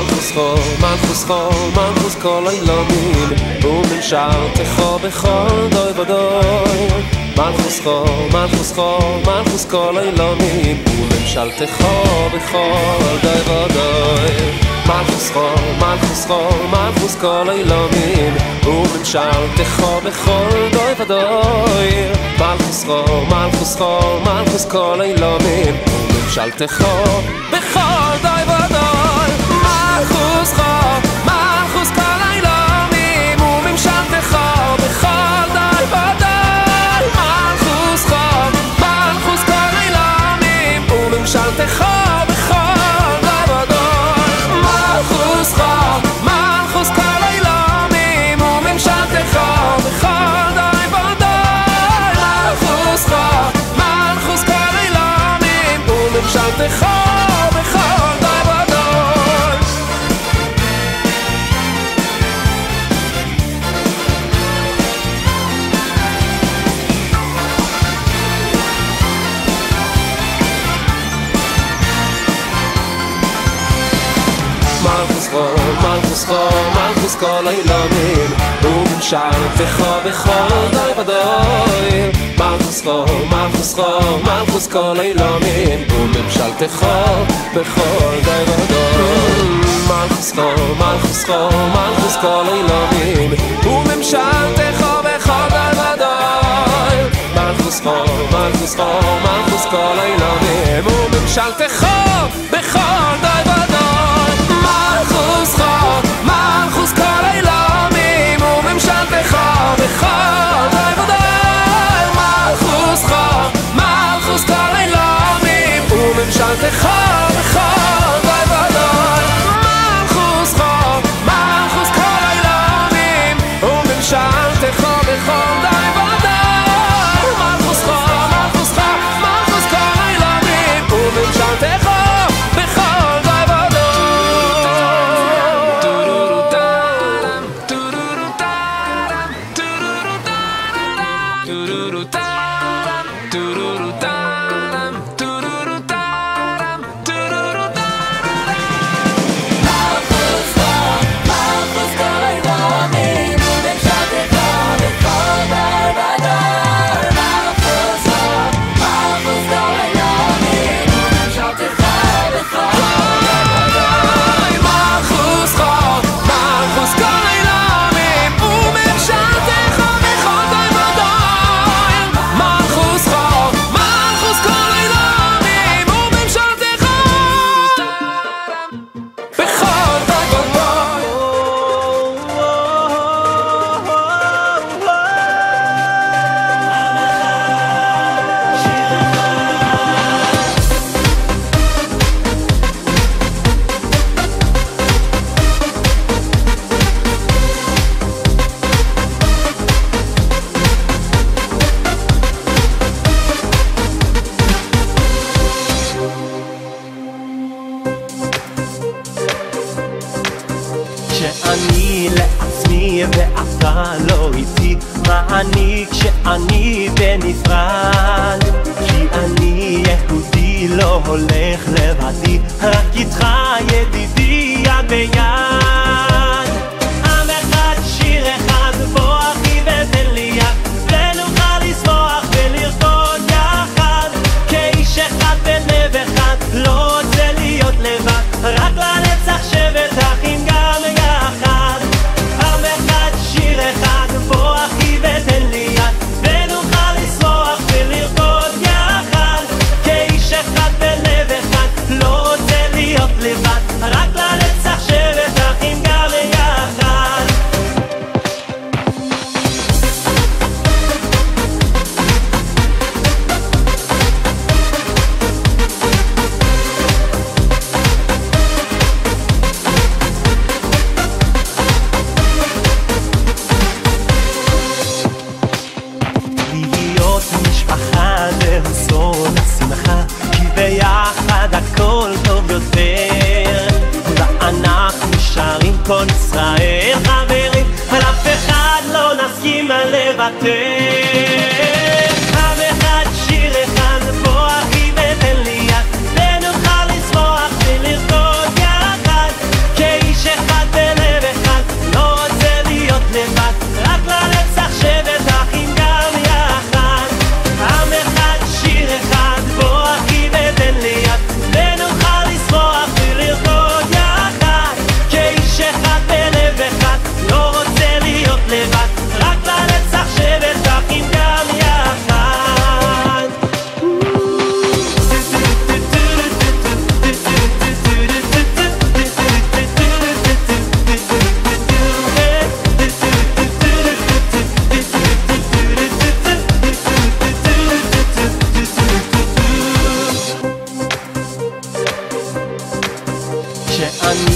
מלכוס כל אילומים וממשלתך בכל דוי ודוי מלכוס כל אילומים וממשלתך בכל דוי ודוי מלכוס כל אילומים וממשלתך בכל דוי ודוי מלכוס כל אילומים וממשלתך בכל דוי ודוי מלכוס כל אילומים וממשלתך בכל דוי ודוי מלכוס כל אילומים וממשלתך בכל דוי ודוי מלכוס כל אילומים וממשלתך בכל דוי ודוי מלכוס כל אילומים וממשלתך בכל דוי ודוי מלכוס כל אילומים וממשלתך בכל דוי ודוי מלכוס כל אילומים וממשלתך בכל דוי ודוי מלכוס כל אילומים וממשלתך בכל דוי ודוי מלכוס כל אילומים וממשלתך בכל דוי ודוי מלכוס כל אילומים וממשלתך בכל דוי ודוי מלכוס כל אילומים וממשלתך בכל דוי ודוי מלכוס כל אילומים וממשלתך בכל דוי ודוי מלכוס כל אילומים וממשלתך בכל דוי שאני לעצמי ואתה לא איתי, מה אני כשאני בנפרד? כי אני יהודי לא הולך לבדי, רק איתך ידידי יד ביד. עם אחד שיר אחד בוא אחי ותן לי יד, ונוכל לשמוח ולרקוד יחד, כאיש אחד בלב אחד, לא רוצה להיות לבד, רק לנצח שבט אחים גם יחד. עם אחד שיר אחד בוא אחי ותן לי יד, ונוכל לשמוח ולרקוד יחד, כאיש אחד בלב אחד, לא רוצה להיות לבד, רק לנצח שבט אחים גם יחד. להיות משפחה זה סוד השמחה, כי ביחד הכל טוב יותר, ואנחנו שרים כל ישראל חברים, על אף אחד לא נסכים לוותר. עם אחד שיר אחד בוא אחי ותן לי יד, ונוכל לשמוח ולרקוד יחד,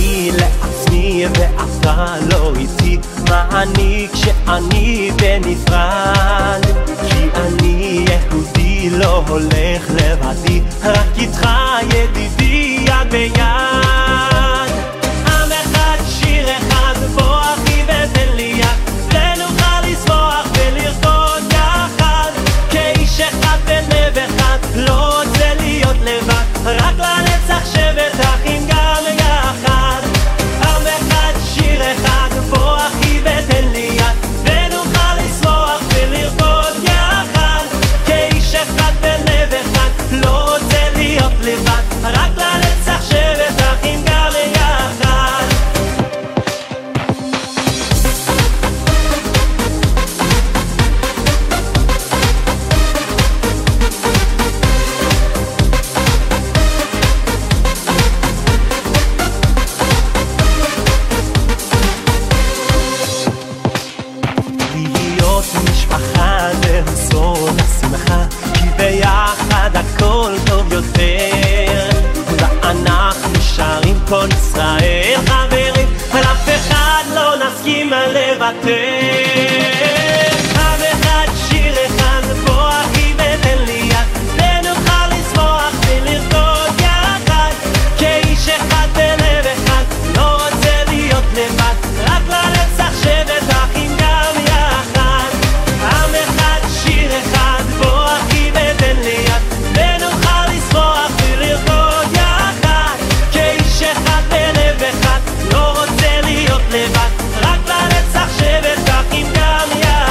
אני לעצמי ואתה לא איתי, מה אני כשאני בנפרד? כי אני יהודי לא הולך לבדי, רק איתך ידידי יד ביד. עם אחד שיר אחד בוא אחי ותן לי יד, ונוכל לשמוח ולרקוד יחד, כאיש אחד בלב אחד, לא רוצה להיות לבד, רק לנצח שבט אחים גם יחד. עם אחד שיר אחד בוא אחי ותן לי יד, ונוכל לשמוח ולרקוד יחד, כאיש אחד בלב אחד, לא רוצה להיות לבד, רק לנצח שבט אחים גם יחד. להיות משפחה זה סוד השמחה, כי ביחד הכל טוב יותר, ואנחנו שרים כל ישראל חברים, ולאף אחד לא נסכים לוותר. עם אחד שיר אחד בוא אחי ותן לי יד, ונוכל לשמוח ולרקוד יחד, כאיש אחד בלב אחד, לא רוצה להיות לבד, רק לנצח שבט אחים גם יחד. עם אחד שיר אחד בוא אחי ותן לי יד, ונוכל לשמוח ולרקוד יחד, כאיש אחד בלב אחד, לא רוצה להיות לבד, רק לנצח שבט אחים גם יחד.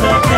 Love